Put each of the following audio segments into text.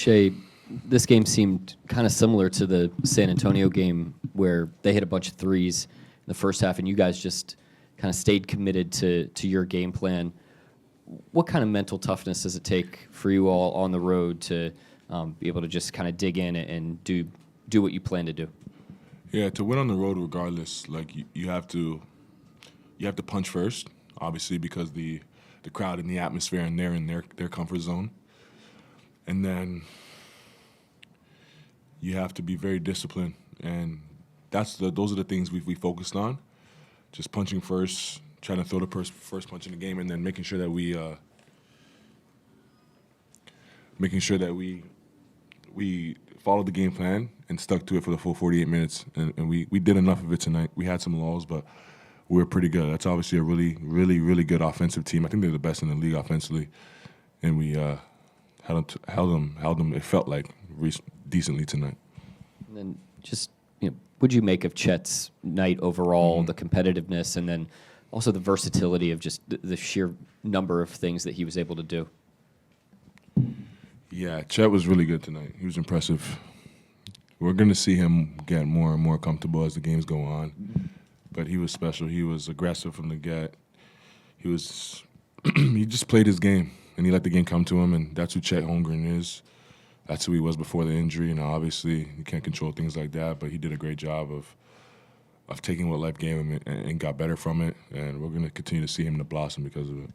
Shai, this game seemed kind of similar to the San Antonio game where they hit a bunch of threes in the first half, and you guys just kind of stayed committed to your game plan. What kind of mental toughness does it take for you all on the road to be able to just kind of dig in and do what you plan to do? Yeah, to win on the road, regardless, like you have to punch first, obviously, because the crowd and the atmosphere and they're in their comfort zone, and then you have to be very disciplined, and those are the things we focused on, just punching first, trying to throw the first punch in the game, and then making sure that we followed the game plan and stuck to it for the full 48 minutes, and we did enough of it tonight. We had some lulls, but we were pretty good. That's obviously a really, really, really good offensive team. I think they're the best in the league offensively, and we held them. It felt like decently tonight. And then just what'd you make of Chet's night overall, the competitiveness, and then also the versatility of just the sheer number of things that he was able to do? Yeah, Chet was really good tonight. He was impressive. We're going to see him get more and more comfortable as the games go on. But he was special. He was aggressive from the get. He just played his game, and he let the game come to him, and that's who Chet Holmgren is. That's who he was before the injury. Obviously, you can't control things like that, but he did a great job of taking what life gave him and got better from it, and we're going to continue to see him to blossom because of it.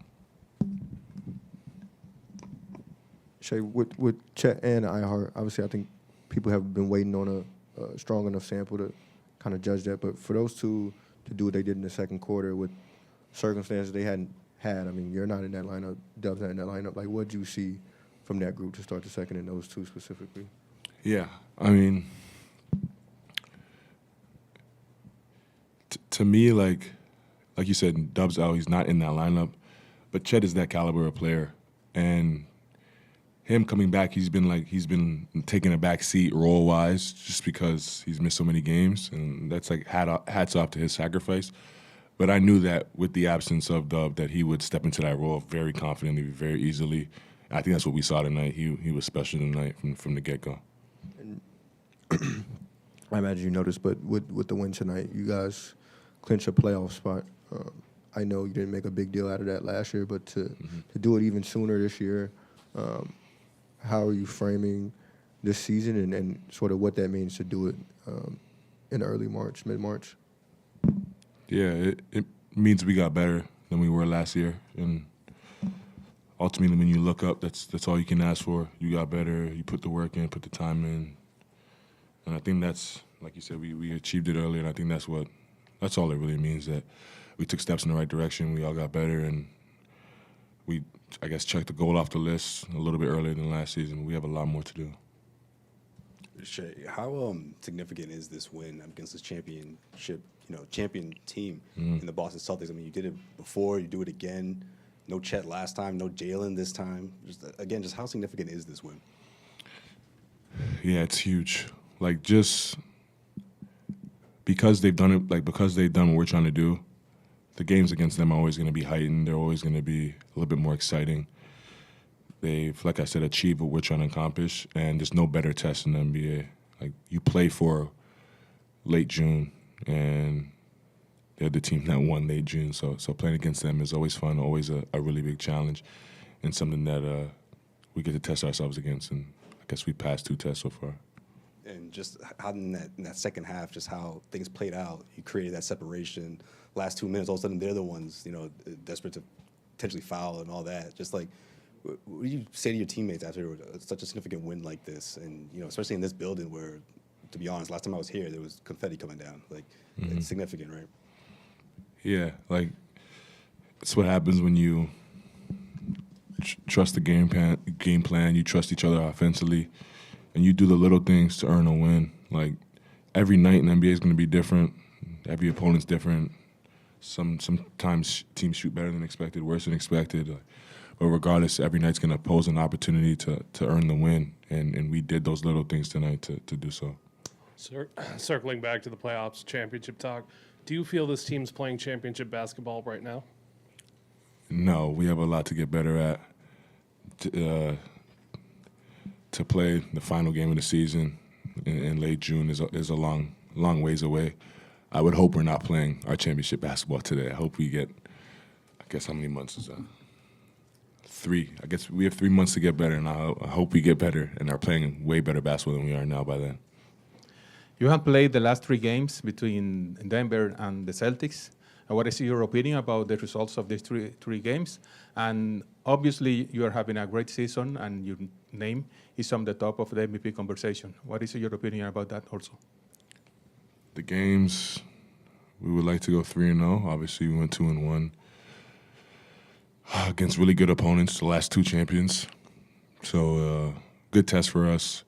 Shai, with Chet and iHeart, obviously I think people have been waiting on a strong enough sample to kind of judge that. But for those two to do what they did in the second quarter with circumstances they hadn't had, I mean, you're not in that lineup, Dub's not in that lineup. Like, what did you see from that group to start the second and those two specifically? Yeah, I mean, to me, like you said, Dub's out, he's not in that lineup. But Chet is that caliber of player. And him coming back, he's been taking a back seat role-wise just because he's missed so many games, and that's like hats off to his sacrifice. But I knew that with the absence of Dub, that he would step into that role very confidently, very easily. I think that's what we saw tonight. He was special tonight from the get-go. And I imagine you noticed, but with the win tonight, you guys clinched a playoff spot. I know you didn't make a big deal out of that last year, but to do it even sooner this year, how are you framing this season and sort of what that means to do it in early March, mid-March? Yeah, it means we got better than we were last year. And ultimately, when you look up, that's all you can ask for. You got better, you put the work in, put the time in. And I think that's, like you said, we achieved it earlier, and I think that's all it really means, that we took steps in the right direction, we all got better, and we, I guess, checked the goal off the list a little bit earlier than last season. We have a lot more to do. Shai, how significant is this win against this champion team in the Boston Celtics? I mean, you did it before, you do it again. No Chet last time, no Jalen this time. Just how significant is this win? Yeah, it's huge. Like, just because they've done it, because they've done what we're trying to do, the games against them are always going to be heightened. They're always going to be a little bit more exciting. They've, like I said, achieved what we're trying to accomplish, and there's no better test in the NBA. Like, you play for late June, and they're the team that won late June. So playing against them is always fun, always a really big challenge, and something that we get to test ourselves against. And I guess we passed 2 tests so far. And just how in that second half, just how things played out, you created that separation. Last 2 minutes, all of a sudden they're the ones, desperate to potentially foul and all that. Just like, what do you say to your teammates after such a significant win like this? And, especially in this building where, to be honest, last time I was here, there was confetti coming down. Like, it's significant, right? Yeah, like, it's what happens when you trust the game plan, you trust each other offensively, and you do the little things to earn a win. Like, every night in the NBA is going to be different. Every opponent's different. Sometimes teams shoot better than expected, worse than expected. But regardless, every night's going to pose an opportunity to earn the win, and we did those little things tonight to do so. Circling back to the playoffs, championship talk, do you feel this team's playing championship basketball right now? No, we have a lot to get better at. to play the final game of the season in late June is a long ways away. I would hope we're not playing our championship basketball today. I hope we get, I guess how many months is that? 3. I guess we have 3 months to get better, and I hope we get better and are playing way better basketball than we are now by then. You have played the last 3 games between Denver and the Celtics. What is your opinion about the results of these three games? And obviously, you are having a great season, and your name is on the top of the MVP conversation. What is your opinion about that also? The games, we would like to go 3-0. Obviously, we went 2-1 against really good opponents, the last 2 champions. So, good test for us.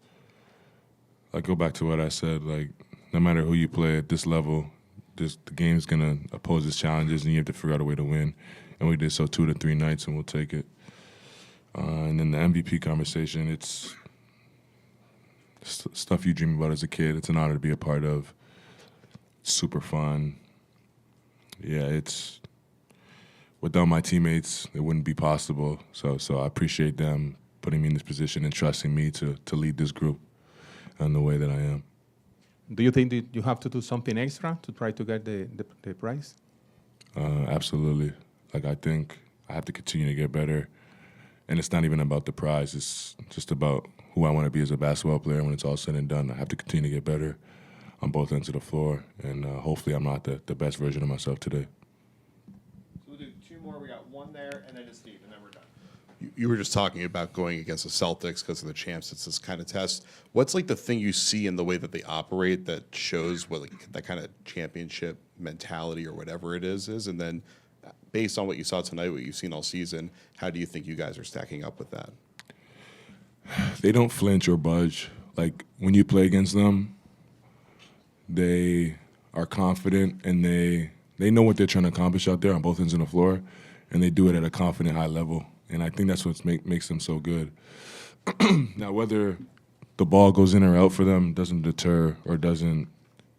I go back to what I said, like, no matter who you play at this level, the game's going to pose its challenges, and you have to figure out a way to win. And we did so 2 to 3 nights, and we'll take it. And then the MVP conversation, it's stuff you dream about as a kid. It's an honor to be a part of. It's super fun. Yeah, it's without my teammates, it wouldn't be possible. So I appreciate them putting me in this position and trusting me to lead this group in the way that I am. Do you think that you have to do something extra to try to get the prize? Absolutely. Like, I think I have to continue to get better. And it's not even about the prize. It's just about who I want to be as a basketball player when it's all said and done. I have to continue to get better on both ends of the floor. And hopefully I'm not the best version of myself today. So we'll do 2 more. We got 1 there, and then to Steve, and then we're done. You were just talking about going against the Celtics because of the champs. It's this kind of test. What's like the thing you see in the way that they operate that shows what like that kind of championship mentality or whatever it is? And then based on what you saw tonight, what you've seen all season, how do you think you guys are stacking up with that? They don't flinch or budge. Like, when you play against them, they are confident and they know what they're trying to accomplish out there on both ends of the floor, and they do it at a confident, high level. And I think that's what makes them so good. Now, whether the ball goes in or out for them doesn't deter or doesn't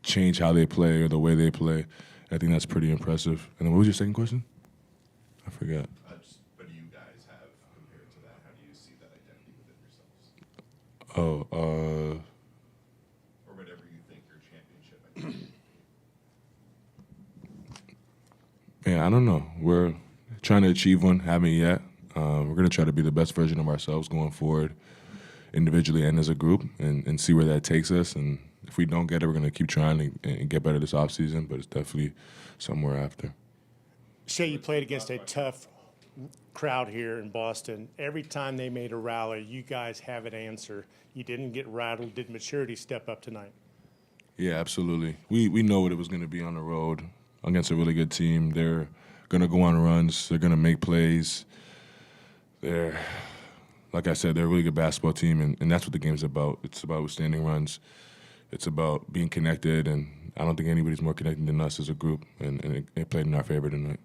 change how they play or the way they play. I think that's pretty impressive. And then what was your second question? I forgot. What do you guys have compared to that? How do you see that identity within yourselves? Or whatever you think your championship identity. Yeah, I don't know. We're trying to achieve one, haven't yet. We're going to try to be the best version of ourselves going forward, individually and as a group, and see where that takes us. And if we don't get it, we're going to keep trying and get better this offseason, but it's definitely somewhere after. Shai, you played against a tough crowd here in Boston. Every time they made a rally, you guys have an answer. You didn't get rattled. Did maturity step up tonight? Yeah, absolutely. We know what it was going to be on the road against a really good team. They're going to go on runs. They're going to make plays. They're, like I said, they're a really good basketball team, and that's what the game's about. It's about withstanding runs. It's about being connected, and I don't think anybody's more connected than us as a group, and it played in our favor tonight.